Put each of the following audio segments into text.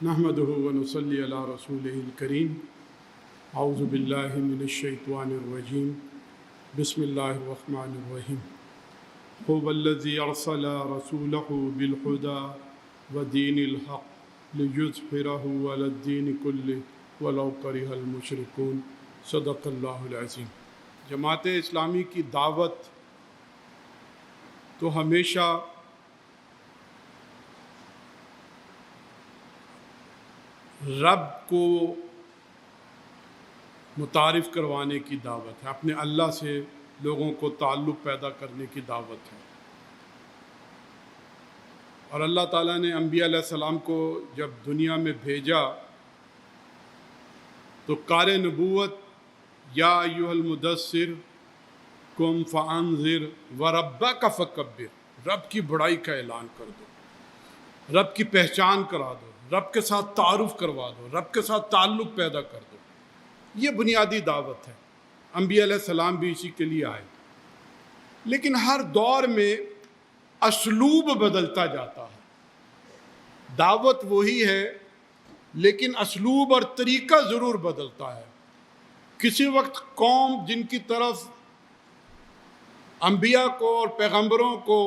نحمدہ ونصلی علی رسولہ الکریم اعوذ باللہ من الشیطان الرجیم بسم اللہ الرحمن الرحیم هو الذی ارسل رسولہ بالہدی ودین الحق لیظہرہ علی الدین کلہ ولو کرہ المشرکون صدق اللہ العظیم۔ جماعت اسلامی کی دعوت تو ہمیشہ رب کو متعارف کروانے کی دعوت ہے، اپنے اللہ سے لوگوں کو تعلق پیدا کرنے کی دعوت ہے۔ اور اللہ تعالیٰ نے انبیاء علیہ السلام کو جب دنیا میں بھیجا تو کار نبوت یا ایھا المدثر قم فانذر وربک فکبر، رب کی بڑائی کا اعلان کر دو، رب کی پہچان کرا دو، رب کے ساتھ تعارف کروا دو، رب کے ساتھ تعلق پیدا کر دو۔ یہ بنیادی دعوت ہے، انبیاء علیہ السلام بھی اسی کے لیے آئے۔ لیکن ہر دور میں اسلوب بدلتا جاتا ہے، دعوت وہی ہے لیکن اسلوب اور طریقہ ضرور بدلتا ہے۔ کسی وقت قوم جن کی طرف انبیاء کو اور پیغمبروں کو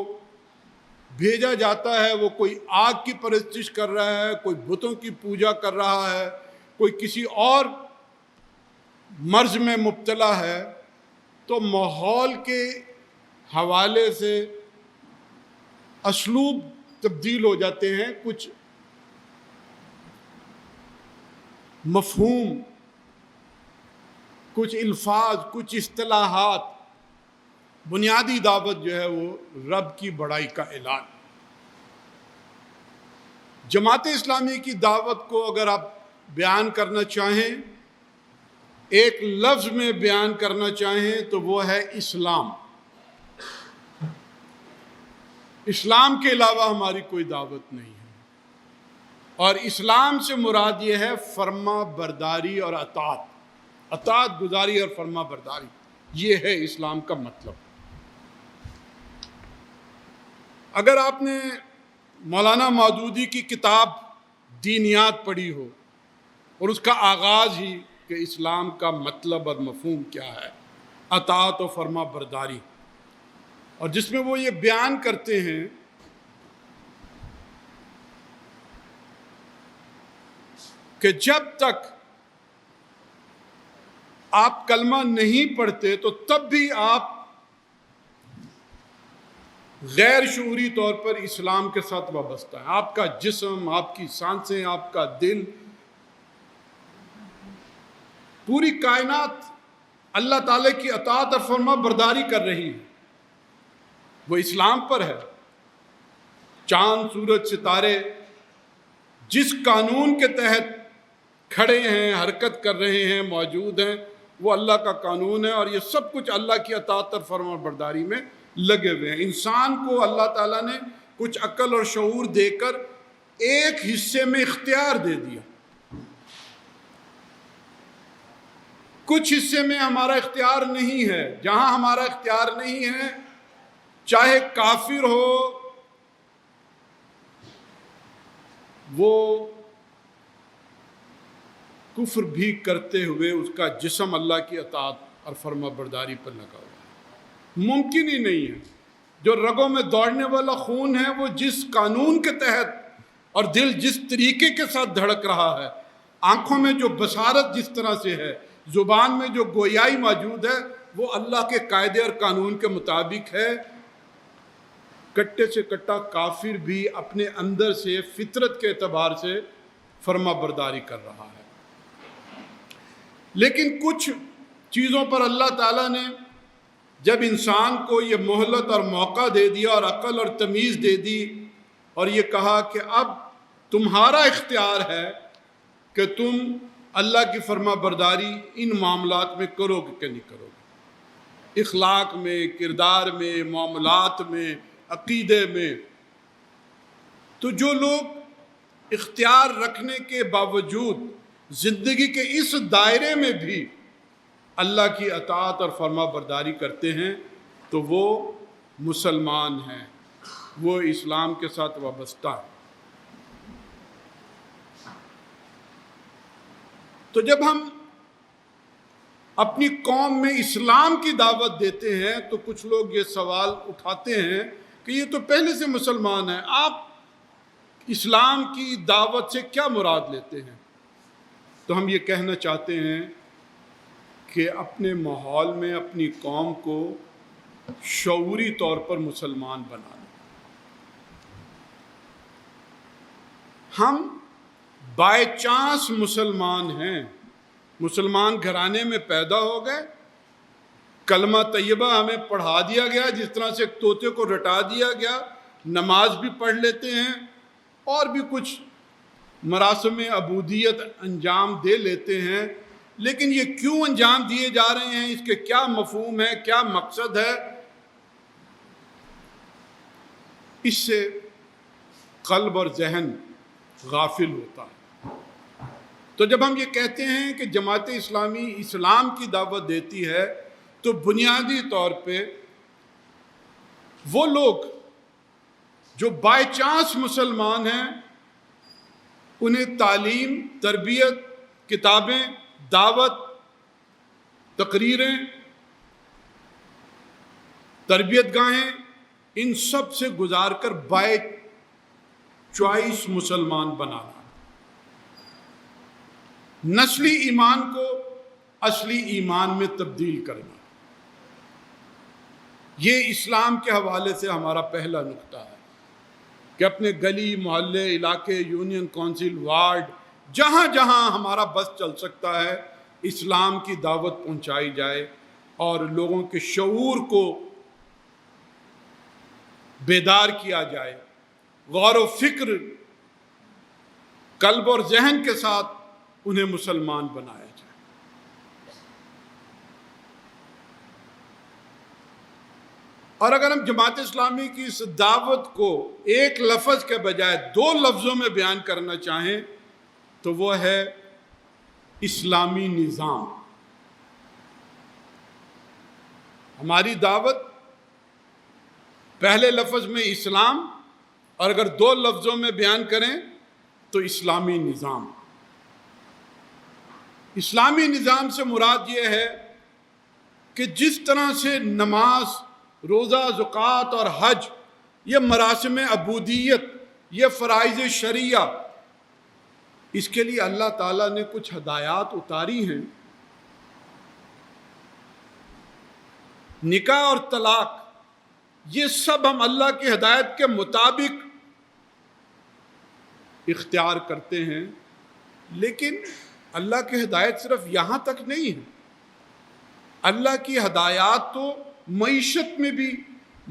بھیجا جاتا ہے وہ کوئی آگ کی پرستش کر رہا ہے، کوئی بتوں کی پوجا کر رہا ہے، کوئی کسی اور مرض میں مبتلا ہے، تو ماحول کے حوالے سے اسلوب تبدیل ہو جاتے ہیں، کچھ مفہوم، کچھ الفاظ، کچھ اصطلاحات۔ بنیادی دعوت جو ہے وہ رب کی بڑائی کا اعلان۔ جماعت اسلامی کی دعوت کو اگر آپ بیان کرنا چاہیں، ایک لفظ میں بیان کرنا چاہیں تو وہ ہے اسلام۔ اسلام کے علاوہ ہماری کوئی دعوت نہیں ہے، اور اسلام سے مراد یہ ہے فرما برداری اور اطاعت گزاری اور فرما برداری، یہ ہے اسلام کا مطلب۔ اگر آپ نے مولانا مودودی کی کتاب دینیات پڑھی ہو اور اس کا آغاز ہی کہ اسلام کا مطلب اور مفہوم کیا ہے، اطاعت و فرما برداری، اور جس میں وہ یہ بیان کرتے ہیں کہ جب تک آپ کلمہ نہیں پڑھتے تو تب بھی آپ غیر شعوری طور پر اسلام کے ساتھ وابستہ ہیں۔ آپ کا جسم، آپ کی سانسیں، آپ کا دل، پوری کائنات اللہ تعالیٰ کی اطاعت اور فرما برداری کر رہی ہے، وہ اسلام پر ہے۔ چاند، سورج، ستارے جس قانون کے تحت کھڑے ہیں، حرکت کر رہے ہیں، موجود ہیں، وہ اللہ کا قانون ہے، اور یہ سب کچھ اللہ کی اطاعت اور فرما برداری میں لگے ہوئے ہیں۔ انسان کو اللہ تعالیٰ نے کچھ عقل اور شعور دے کر ایک حصے میں اختیار دے دیا، کچھ حصے میں ہمارا اختیار نہیں ہے۔ جہاں ہمارا اختیار نہیں ہے، چاہے کافر ہو، وہ کفر بھی کرتے ہوئے اس کا جسم اللہ کی اطاعت اور فرما برداری پر لگا ہوا ہے۔ ممکن ہی نہیں ہے۔ جو رگوں میں دوڑنے والا خون ہے وہ جس قانون کے تحت اور دل جس طریقے کے ساتھ دھڑک رہا ہے، آنکھوں میں جو بصارت جس طرح سے ہے، زبان میں جو گویائی موجود ہے، وہ اللہ کے قاعدے اور قانون کے مطابق ہے۔ کٹے سے کٹا کافر بھی اپنے اندر سے فطرت کے اعتبار سے فرما برداری کر رہا ہے۔ لیکن کچھ چیزوں پر اللہ تعالیٰ نے جب انسان کو یہ مہلت اور موقع دے دیا اور عقل اور تمیز دے دی، اور یہ کہا کہ اب تمہارا اختیار ہے کہ تم اللہ کی فرما برداری ان معاملات میں کرو گے کہ نہیں کرو گے، اخلاق میں، کردار میں، معاملات میں، عقیدے میں۔ تو جو لوگ اختیار رکھنے کے باوجود زندگی کے اس دائرے میں بھی اللہ کی اطاعت اور فرما برداری کرتے ہیں تو وہ مسلمان ہیں، وہ اسلام کے ساتھ وابستہ ہیں۔ تو جب ہم اپنی قوم میں اسلام کی دعوت دیتے ہیں تو کچھ لوگ یہ سوال اٹھاتے ہیں کہ یہ تو پہلے سے مسلمان ہیں، آپ اسلام کی دعوت سے کیا مراد لیتے ہیں؟ تو ہم یہ کہنا چاہتے ہیں کہ اپنے ماحول میں اپنی قوم کو شعوری طور پر مسلمان بنا لیں۔ ہم بائی چانس مسلمان ہیں، مسلمان گھرانے میں پیدا ہو گئے، کلمہ طیبہ ہمیں پڑھا دیا گیا، جس طرح سے ایک طوطے کو رٹا دیا گیا، نماز بھی پڑھ لیتے ہیں اور بھی کچھ مراسم عبودیت انجام دے لیتے ہیں، لیکن یہ کیوں انجام دیے جا رہے ہیں، اس کے کیا مفہوم ہے، کیا مقصد ہے، اس سے قلب اور ذہن غافل ہوتا ہے۔ تو جب ہم یہ کہتے ہیں کہ جماعت اسلامی اسلام کی دعوت دیتی ہے تو بنیادی طور پہ وہ لوگ جو بائی چانس مسلمان ہیں انہیں تعلیم، تربیت، کتابیں، دعوت، تقریریں، تربیت گاہیں، ان سب سے گزار کر بائی چوائس مسلمان بنانا، نسلی ایمان کو اصلی ایمان میں تبدیل کرنا، یہ اسلام کے حوالے سے ہمارا پہلا نقطہ ہے کہ اپنے گلی، محلے، علاقے، یونین کونسل، وارڈ، جہاں جہاں ہمارا بس چل سکتا ہے اسلام کی دعوت پہنچائی جائے اور لوگوں کے شعور کو بیدار کیا جائے، غور و فکر قلب اور ذہن کے ساتھ انہیں مسلمان بنایا جائے۔ اور اگر ہم جماعت اسلامی کی اس دعوت کو ایک لفظ کے بجائے 2 لفظوں میں بیان کرنا چاہیں تو وہ ہے اسلامی نظام۔ ہماری دعوت پہلے لفظ میں اسلام، اور اگر 2 لفظوں میں بیان کریں تو اسلامی نظام۔ اسلامی نظام سے مراد یہ ہے کہ جس طرح سے نماز، روزہ، زکوٰۃ اور حج یہ مراسم عبودیت، یہ فرائض شرعیہ، اس کے لیے اللہ تعالیٰ نے کچھ ہدایات اتاری ہیں۔ نکاح اور طلاق، یہ سب ہم اللہ کی ہدایت کے مطابق اختیار کرتے ہیں، لیکن اللہ کی ہدایت صرف یہاں تک نہیں ہے۔ اللہ کی ہدایات تو معیشت میں بھی،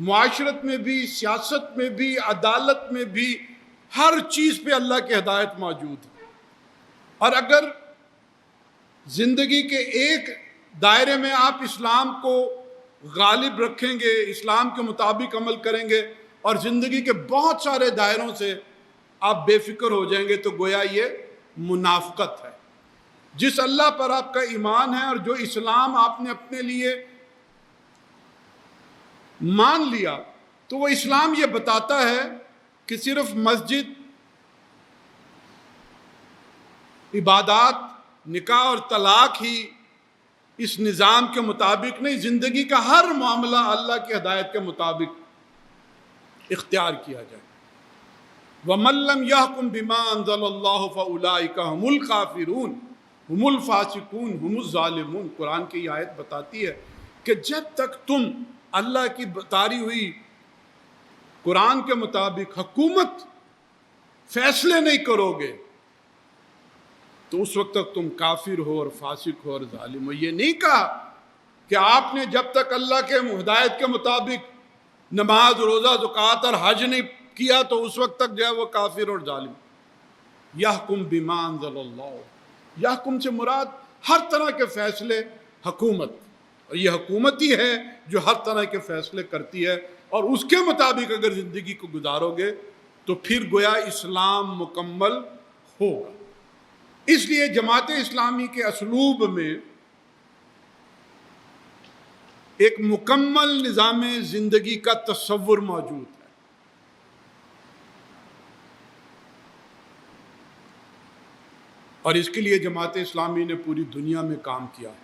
معاشرت میں بھی، سیاست میں بھی، عدالت میں بھی، ہر چیز پہ اللہ کی ہدایت موجود ہے۔ اور اگر زندگی کے ایک دائرے میں آپ اسلام کو غالب رکھیں گے، اسلام کے مطابق عمل کریں گے، اور زندگی کے بہت سارے دائروں سے آپ بے فکر ہو جائیں گے، تو گویا یہ منافقت ہے۔ جس اللہ پر آپ کا ایمان ہے اور جو اسلام آپ نے اپنے لیے مان لیا، تو وہ اسلام یہ بتاتا ہے کہ صرف مسجد، عبادات، نکاح اور طلاق ہی اس نظام کے مطابق نہیں، زندگی کا ہر معاملہ اللہ کی ہدایت کے مطابق اختیار کیا جائے۔ وَمَن لَّمْ يَحْكُم بِمَا أَنزَلَ اللَّهُ فَأُولَٰئِكَ هُمُ الْكَافِرُونَ هُمُ الْفَاسِقُونَ هُمُ الظَّالِمُونَ۔ قرآن کی یہ آیت بتاتی ہے کہ جب تک تم اللہ کی بتاری ہوئی قرآن کے مطابق حکومت فیصلے نہیں کرو گے تو اس وقت تک تم کافر ہو اور فاسق ہو اور ظالم ہو۔ یہ نہیں کہا کہ آپ نے جب تک اللہ کے ہدایت کے مطابق نماز، روزہ، زکوٰۃ اور حج نہیں کیا تو اس وقت تک جو ہے وہ کافر اور ظالم۔ یحکم بما انزل اللہ، یحکم سے مراد ہر طرح کے فیصلے حکومت، اور یہ حکومت ہی ہے جو ہر طرح کے فیصلے کرتی ہے، اور اس کے مطابق اگر زندگی کو گزارو گے تو پھر گویا اسلام مکمل ہوگا۔ اس لیے جماعت اسلامی کے اسلوب میں ایک مکمل نظام زندگی کا تصور موجود ہے۔ اور اس کے لیے جماعت اسلامی نے پوری دنیا میں کام کیا ہے.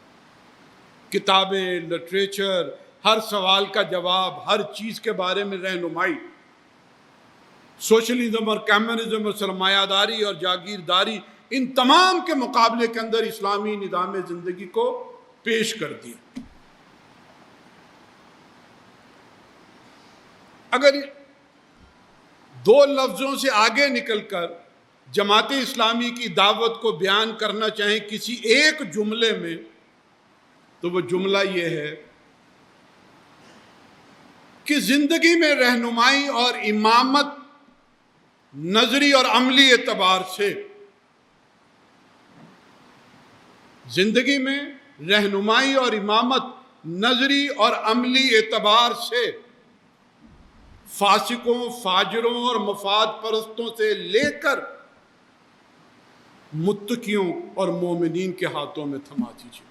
کتابیں، لٹریچر، ہر سوال کا جواب، ہر چیز کے بارے میں رہنمائی، سوشلزم اور کمیونزم اور سرمایہ داری اور جاگیرداری، ان تمام کے مقابلے کے اندر اسلامی نظام زندگی کو پیش کر دیا. اگر دو لفظوں سے آگے نکل کر جماعت اسلامی کی دعوت کو بیان کرنا چاہیں کسی ایک جملے میں، تو وہ جملہ یہ ہے کہ زندگی میں رہنمائی اور امامت نظری اور عملی اعتبار سے، زندگی میں رہنمائی اور امامت نظری اور عملی اعتبار سے فاسقوں، فاجروں اور مفاد پرستوں سے لے کر متقیوں اور مومنین کے ہاتھوں میں تھما دیجیے،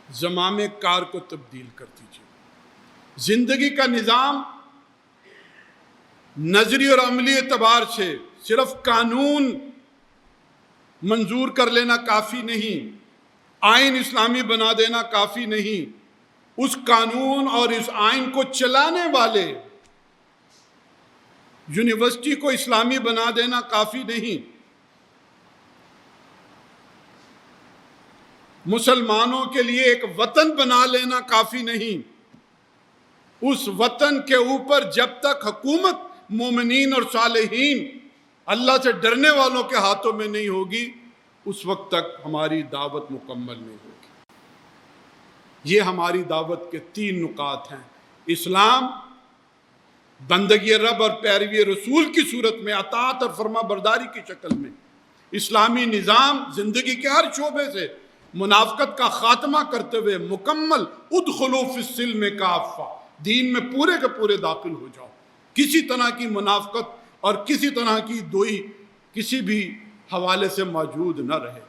زمام کار کو تبدیل کر دیجیے. زندگی کا نظام نظری اور عملی اعتبار سے صرف قانون منظور کر لینا کافی نہیں، آئین اسلامی بنا دینا کافی نہیں، اس قانون اور اس آئین کو چلانے والے یونیورسٹی کو اسلامی بنا دینا کافی نہیں، مسلمانوں کے لیے ایک وطن بنا لینا کافی نہیں. اس وطن کے اوپر جب تک حکومت مومنین اور صالحین اللہ سے ڈرنے والوں کے ہاتھوں میں نہیں ہوگی، اس وقت تک ہماری دعوت مکمل نہیں ہوگی. یہ ہماری دعوت کے 3 نکات ہیں. اسلام بندگی رب اور پیروی رسول کی صورت میں، اطاعت اور فرما برداری کی شکل میں. اسلامی نظام زندگی کے ہر شعبے سے منافقت کا خاتمہ کرتے ہوئے مکمل ادخلوا فی السلم کافہ، دین میں پورے کے پورے داخل ہو جاؤ، کسی طرح کی منافقت اور کسی طرح کی دوئی کسی بھی حوالے سے موجود نہ رہے.